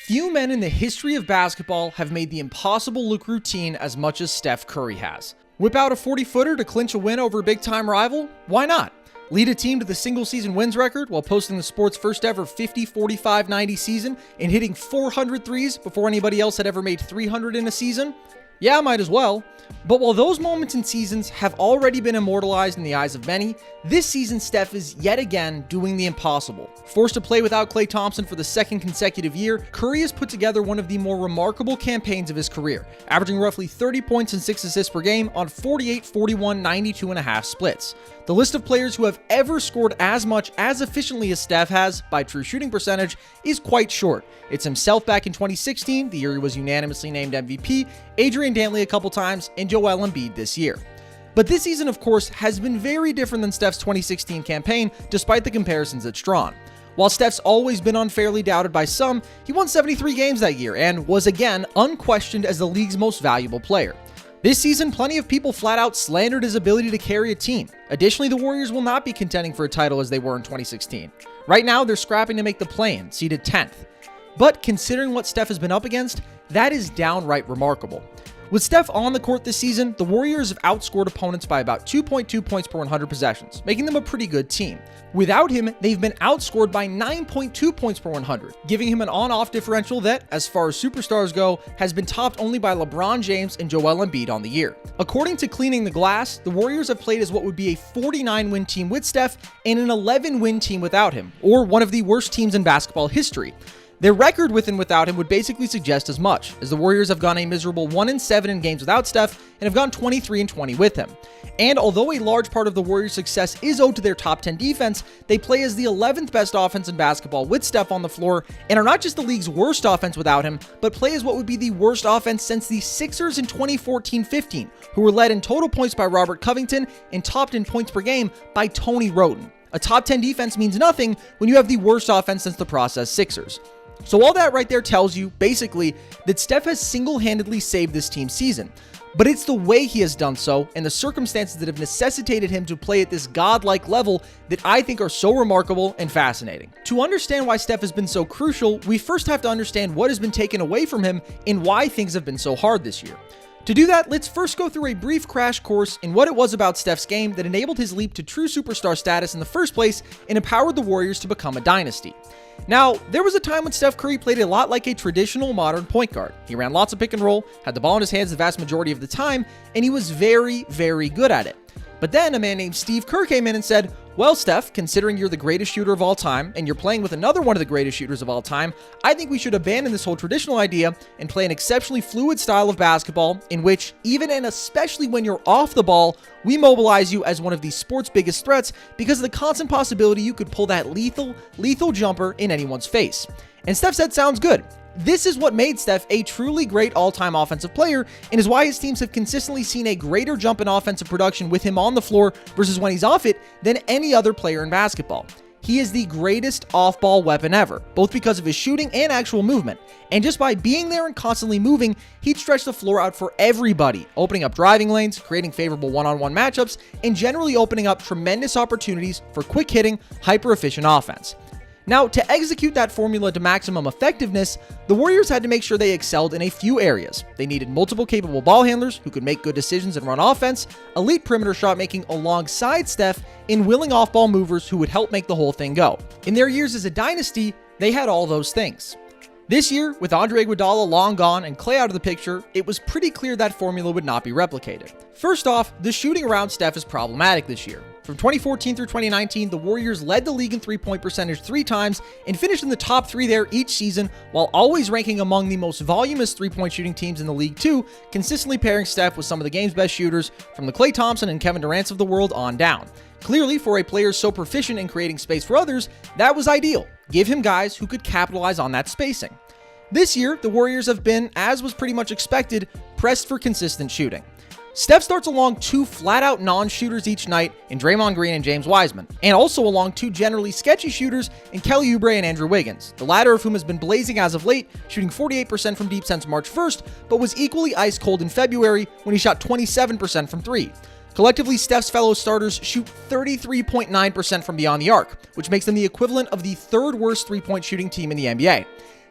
Few men in the history of basketball have made the impossible look routine as much as Steph Curry has. Whip out a 40-footer to clinch a win over a big-time rival? Why not? Lead a team to the single-season wins record while posting the sport's first ever 50-45-90 season and hitting 400 threes before anybody else had ever made 300 in a season? Yeah, might as well. But while those moments and seasons have already been immortalized in the eyes of many, this season Steph is yet again doing the impossible. Forced to play without Klay Thompson for the second consecutive year, Curry has put together one of the more remarkable campaigns of his career, averaging roughly 30 points and 6 assists per game on 48, 41, 92.5 splits. The list of players who have ever scored as much as efficiently as Steph has by true shooting percentage is quite short. It's himself back in 2016, the year he was unanimously named MVP, Adrian Dantley a couple times, and Joel Embiid this year. But this season, of course, has been very different than Steph's 2016 campaign, despite the comparisons it's drawn. While Steph's always been unfairly doubted by some, he won 73 games that year and was again unquestioned as the league's most valuable player. This season, plenty of people flat out slandered his ability to carry a team. Additionally, the Warriors will not be contending for a title as they were in 2016. Right now, they're scrapping to make the play-in, seeded 10th. But considering what Steph has been up against, that is downright remarkable. With Steph on the court this season, the Warriors have outscored opponents by about 2.2 points per 100 possessions, making them a pretty good team. Without him, they've been outscored by 9.2 points per 100, giving him an on-off differential that, as far as superstars go, has been topped only by LeBron James and Joel Embiid on the year. According to Cleaning the Glass, the Warriors have played as what would be a 49-win team with Steph and an 11-win team without him, or one of the worst teams in basketball history. Their record with and without him would basically suggest as much, as the Warriors have gone a miserable 1-7 in games without Steph and have gone 23-20 with him. And although a large part of the Warriors' success is owed to their top 10 defense, they play as the 11th best offense in basketball with Steph on the floor and are not just the league's worst offense without him, but play as what would be the worst offense since the Sixers in 2014-15, who were led in total points by Robert Covington and topped in points per game by Tony Wroten. A top 10 defense means nothing when you have the worst offense since the process Sixers. So all that right there tells you, basically, that Steph has single-handedly saved this team's season. But it's the way he has done so and the circumstances that have necessitated him to play at this godlike level that I think are so remarkable and fascinating. To understand why Steph has been so crucial, we first have to understand what has been taken away from him and why things have been so hard this year. To do that, let's first go through a brief crash course in what it was about Steph's game that enabled his leap to true superstar status in the first place and empowered the Warriors to become a dynasty. Now, there was a time when Steph Curry played a lot like a traditional modern point guard. He ran lots of pick and roll, had the ball in his hands the vast majority of the time, and he was very, very good at it. But then a man named Steve Kerr came in and said, well, Steph, considering you're the greatest shooter of all time and you're playing with another one of the greatest shooters of all time, I think we should abandon this whole traditional idea and play an exceptionally fluid style of basketball in which, even and especially when you're off the ball, we mobilize you as one of the sport's biggest threats because of the constant possibility you could pull that lethal jumper in anyone's face. And Steph said, sounds good. This is what made Steph a truly great all-time offensive player and is why his teams have consistently seen a greater jump in offensive production with him on the floor versus when he's off it than any other player in basketball. He is the greatest off-ball weapon ever, both because of his shooting and actual movement. And just by being there and constantly moving, he'd stretch the floor out for everybody, opening up driving lanes, creating favorable one-on-one matchups, and generally opening up tremendous opportunities for quick-hitting, hyper-efficient offense. Now, to execute that formula to maximum effectiveness, the Warriors had to make sure they excelled in a few areas. They needed multiple capable ball handlers who could make good decisions and run offense, elite perimeter shot making alongside Steph, and willing off-ball movers who would help make the whole thing go. In their years as a dynasty, they had all those things. This year, with Andre Iguodala long gone and Klay out of the picture, it was pretty clear that formula would not be replicated. First off, the shooting around Steph is problematic this year. From 2014 through 2019, the Warriors led the league in three-point percentage 3 times and finished in the top 3 there each season, while always ranking among the most voluminous three-point shooting teams in the league too, consistently pairing Steph with some of the game's best shooters from the Klay Thompson and Kevin Durant's of the world on down. Clearly, for a player so proficient in creating space for others, that was ideal. Give him guys who could capitalize on that spacing. This year, the Warriors have been, as was pretty much expected, pressed for consistent shooting. Steph starts along 2 flat-out non-shooters each night in Draymond Green and James Wiseman, and also along 2 generally sketchy shooters in Kelly Oubre and Andrew Wiggins, the latter of whom has been blazing as of late, shooting 48% from deep since March 1st, but was equally ice-cold in February when he shot 27% from 3. Collectively, Steph's fellow starters shoot 33.9% from beyond the arc, which makes them the equivalent of the 3rd worst three-point shooting team in the NBA.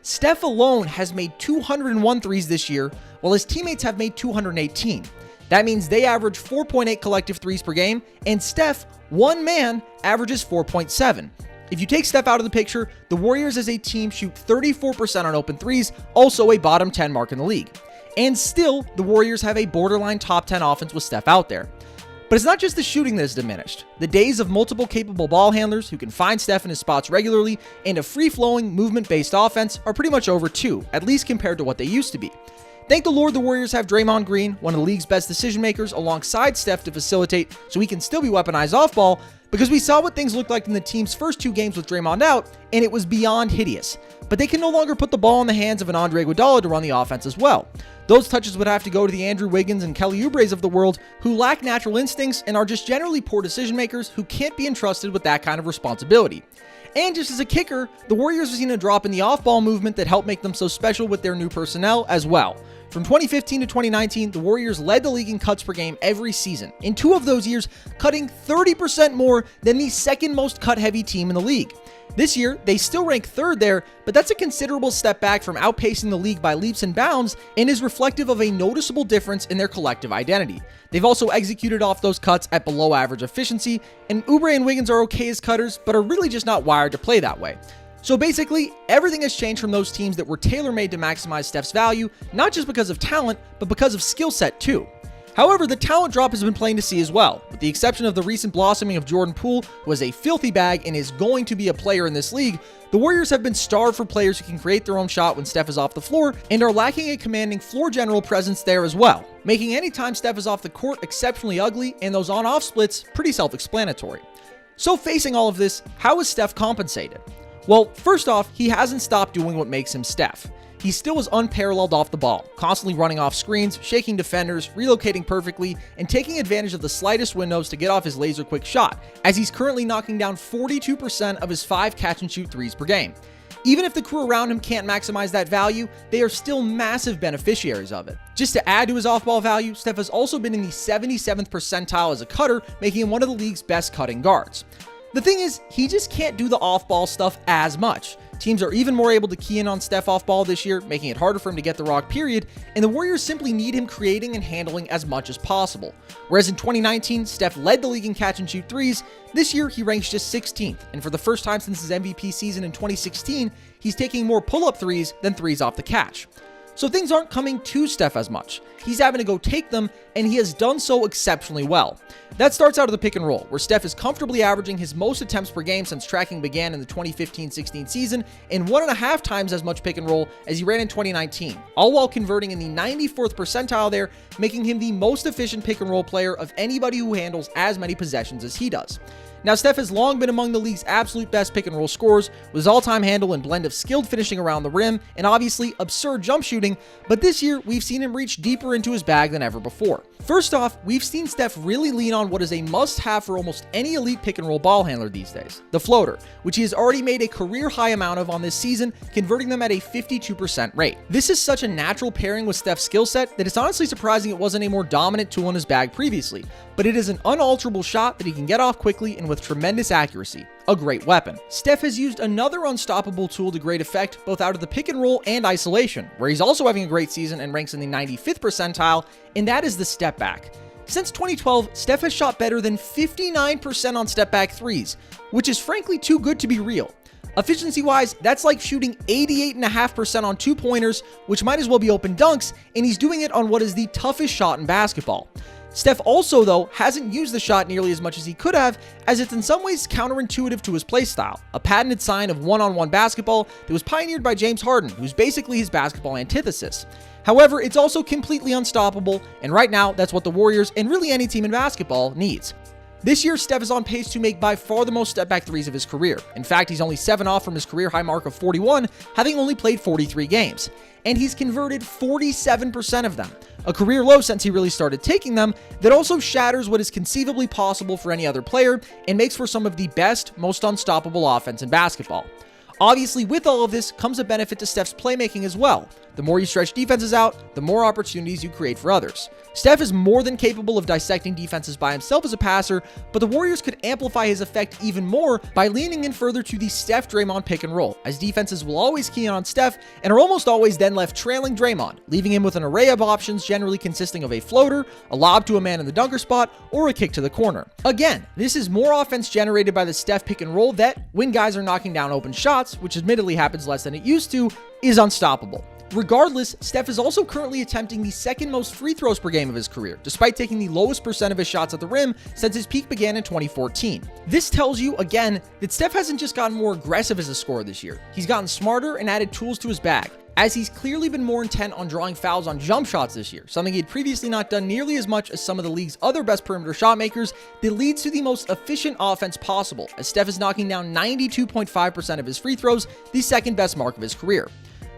Steph alone has made 201 threes this year, while his teammates have made 218. That means they average 4.8 collective threes per game, and Steph, one man, averages 4.7. If you take Steph out of the picture, the Warriors as a team shoot 34% on open threes, also a bottom 10 mark in the league. And still, the Warriors have a borderline top 10 offense with Steph out there. But it's not just the shooting that is diminished. The days of multiple capable ball handlers who can find Steph in his spots regularly and a free-flowing, movement-based offense are pretty much over too, at least compared to what they used to be. Thank the Lord the Warriors have Draymond Green, one of the league's best decision makers, alongside Steph to facilitate so he can still be weaponized off ball, because we saw what things looked like in the team's first 2 games with Draymond out, and it was beyond hideous. But they can no longer put the ball in the hands of an Andre Iguodala to run the offense as well. Those touches would have to go to the Andrew Wiggins and Kelly Oubres of the world, who lack natural instincts and are just generally poor decision makers who can't be entrusted with that kind of responsibility. And just as a kicker, the Warriors have seen a drop in the off-ball movement that helped make them so special with their new personnel as well. From 2015 to 2019, the Warriors led the league in cuts per game every season. In 2 of those years, cutting 30% more than the second most cut-heavy team in the league. This year, they still rank 3rd there, but that's a considerable step back from outpacing the league by leaps and bounds and is reflective of a noticeable difference in their collective identity. They've also executed off those cuts at below average efficiency, and Oubre and Wiggins are okay as cutters, but are really just not wired to play that way. So basically, everything has changed from those teams that were tailor-made to maximize Steph's value, not just because of talent, but because of skill set too. However, the talent drop has been plain to see as well, with the exception of the recent blossoming of Jordan Poole, who is a filthy bag and is going to be a player in this league. The Warriors have been starved for players who can create their own shot when Steph is off the floor, and are lacking a commanding floor general presence there as well, making any time Steph is off the court exceptionally ugly, and those on-off splits pretty self-explanatory. So facing all of this, how is Steph compensated? Well, first off, he hasn't stopped doing what makes him Steph. He still is unparalleled off the ball, constantly running off screens, shaking defenders, relocating perfectly, and taking advantage of the slightest windows to get off his laser-quick shot, as he's currently knocking down 42% of his 5 catch-and-shoot threes per game. Even if the crew around him can't maximize that value, they are still massive beneficiaries of it. Just to add to his off-ball value, Steph has also been in the 77th percentile as a cutter, making him one of the league's best cutting guards. The thing is, he just can't do the off-ball stuff as much. Teams are even more able to key in on Steph off-ball this year, making it harder for him to get the rock period, and the Warriors simply need him creating and handling as much as possible. Whereas in 2019, Steph led the league in catch-and-shoot threes, this year he ranks just 16th, and for the first time since his MVP season in 2016, he's taking more pull-up threes than threes off the catch. So things aren't coming to Steph as much. He's having to go take them, and he has done so exceptionally well. That starts out of the pick and roll, where Steph is comfortably averaging his most attempts per game since tracking began in the 2015-16 season, and 1.5 times as much pick and roll as he ran in 2019, all while converting in the 94th percentile there, making him the most efficient pick and roll player of anybody who handles as many possessions as he does. Now, Steph has long been among the league's absolute best pick and roll scorers, with his all-time handle and blend of skilled finishing around the rim and obviously absurd jump shooting, but this year we've seen him reach deeper into his bag than ever before. First off, we've seen Steph really lean on what is a must-have for almost any elite pick and roll ball handler these days, the floater, which he has already made a career-high amount of on this season, converting them at a 52% rate. This is such a natural pairing with Steph's skill set that it's honestly surprising it wasn't a more dominant tool in his bag previously, but it is an unalterable shot that he can get off quickly and with tremendous accuracy. A great weapon. Steph has used another unstoppable tool to great effect, both out of the pick and roll and isolation, where he's also having a great season and ranks in the 95th percentile, and that is the step back. Since 2012, Steph has shot better than 59% on step back threes, which is frankly too good to be real. Efficiency-wise, that's like shooting 88.5% on 2-pointers, which might as well be open dunks, and he's doing it on what is the toughest shot in basketball. Steph also, though, hasn't used the shot nearly as much as he could have, as it's in some ways counterintuitive to his playstyle, a patented sign of one-on-one basketball that was pioneered by James Harden, who's basically his basketball antithesis. However, it's also completely unstoppable, and right now, that's what the Warriors, and really any team in basketball, needs. This year, Steph is on pace to make by far the most step-back threes of his career. In fact, he's only 7 off from his career high mark of 41, having only played 43 games. And he's converted 47% of them, a career low since he really started taking them, that also shatters what is conceivably possible for any other player and makes for some of the best, most unstoppable offense in basketball. Obviously, with all of this comes a benefit to Steph's playmaking as well. The more you stretch defenses out, the more opportunities you create for others. Steph is more than capable of dissecting defenses by himself as a passer, but the Warriors could amplify his effect even more by leaning in further to the Steph-Draymond pick and roll, as defenses will always key in on Steph and are almost always then left trailing Draymond, leaving him with an array of options generally consisting of a floater, a lob to a man in the dunker spot, or a kick to the corner. Again, this is more offense generated by the Steph pick and roll that, when guys are knocking down open shots, which admittedly happens less than it used to, is unstoppable. Regardless, Steph is also currently attempting the second most free throws per game of his career, despite taking the lowest percent of his shots at the rim since his peak began in 2014. This tells you, again, that Steph hasn't just gotten more aggressive as a scorer this year. He's gotten smarter and added tools to his bag, as he's clearly been more intent on drawing fouls on jump shots this year, something he had previously not done nearly as much as some of the league's other best perimeter shot makers. That leads to the most efficient offense possible, as Steph is knocking down 92.5% of his free throws, the second best mark of his career.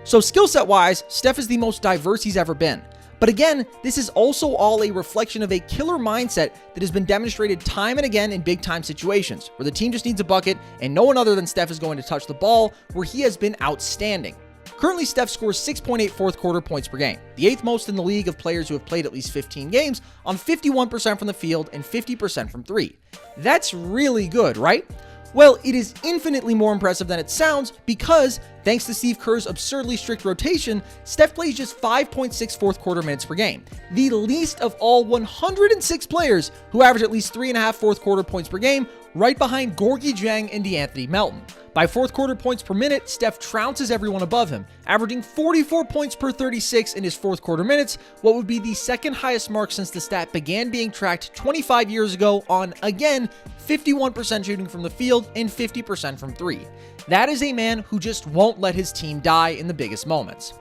So skill set wise, Steph is the most diverse he's ever been. But again, this is also all a reflection of a killer mindset that has been demonstrated time and again in big time situations, where the team just needs a bucket and no one other than Steph is going to touch the ball, where he has been outstanding. Currently, Steph scores 6.8 fourth quarter points per game, the 8th most in the league of players who have played at least 15 games, on 51% from the field and 50% from three. That's really good, right? Well, it is infinitely more impressive than it sounds because, thanks to Steve Kerr's absurdly strict rotation, Steph plays just 5.6 fourth quarter minutes per game, the least of all 106 players who average at least 3.5 fourth quarter points per game, right behind Gorgui Dieng and DeAnthony Melton. By fourth quarter points per minute, Steph trounces everyone above him, averaging 44 points per 36 in his fourth quarter minutes, what would be the second highest mark since the stat began being tracked 25 years ago on, again, 51% shooting from the field and 50% from three. That is a man who just won't let his team die in the biggest moments.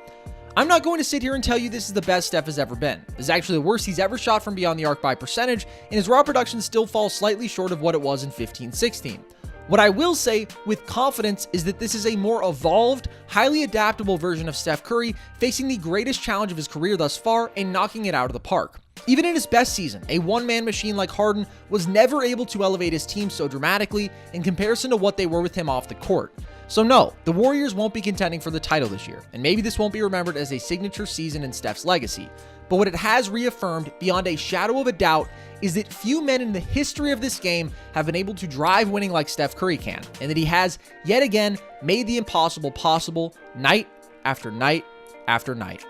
I'm not going to sit here and tell you this is the best Steph has ever been. This is actually the worst he's ever shot from beyond the arc by percentage, and his raw production still falls slightly short of what it was in 15-16. What I will say with confidence is that this is a more evolved, highly adaptable version of Steph Curry, facing the greatest challenge of his career thus far and knocking it out of the park. Even in his best season, a one-man machine like Harden was never able to elevate his team so dramatically in comparison to what they were with him off the court. So no, the Warriors won't be contending for the title this year, and maybe this won't be remembered as a signature season in Steph's legacy. But what it has reaffirmed beyond a shadow of a doubt is that few men in the history of this game have been able to drive winning like Steph Curry can, and that he has, yet again, made the impossible possible night after night after night.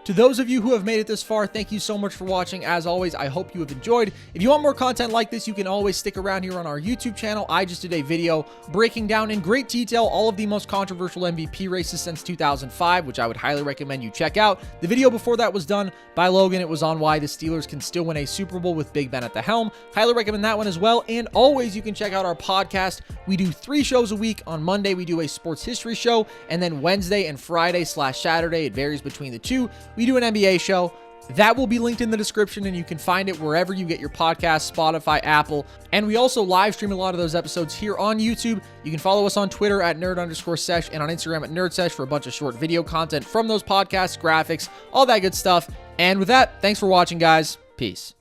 To those of you who have made it this far, thank you so much for watching. As always, I hope you have enjoyed. If you want more content like this, you can always stick around here on our YouTube channel. I just did a video breaking down in great detail all of the most controversial MVP races since 2005, which I would highly recommend you check out. The video before that was done by Logan. It was on why the Steelers can still win a Super Bowl with Big Ben at the helm. Highly recommend that one as well. And always, you can check out our podcast. We do 3 shows a week. On Monday, we do a sports history show, and then Wednesday and Friday/Saturday, it varies between the two, we do an NBA show. That will be linked in the description, and you can find it wherever you get your podcasts, Spotify, Apple. And we also live stream a lot of those episodes here on YouTube. You can follow us on Twitter at nerd_sesh and on Instagram at Nerd Sesh for a bunch of short video content from those podcasts, graphics, all that good stuff. And with that, thanks for watching, guys. Peace.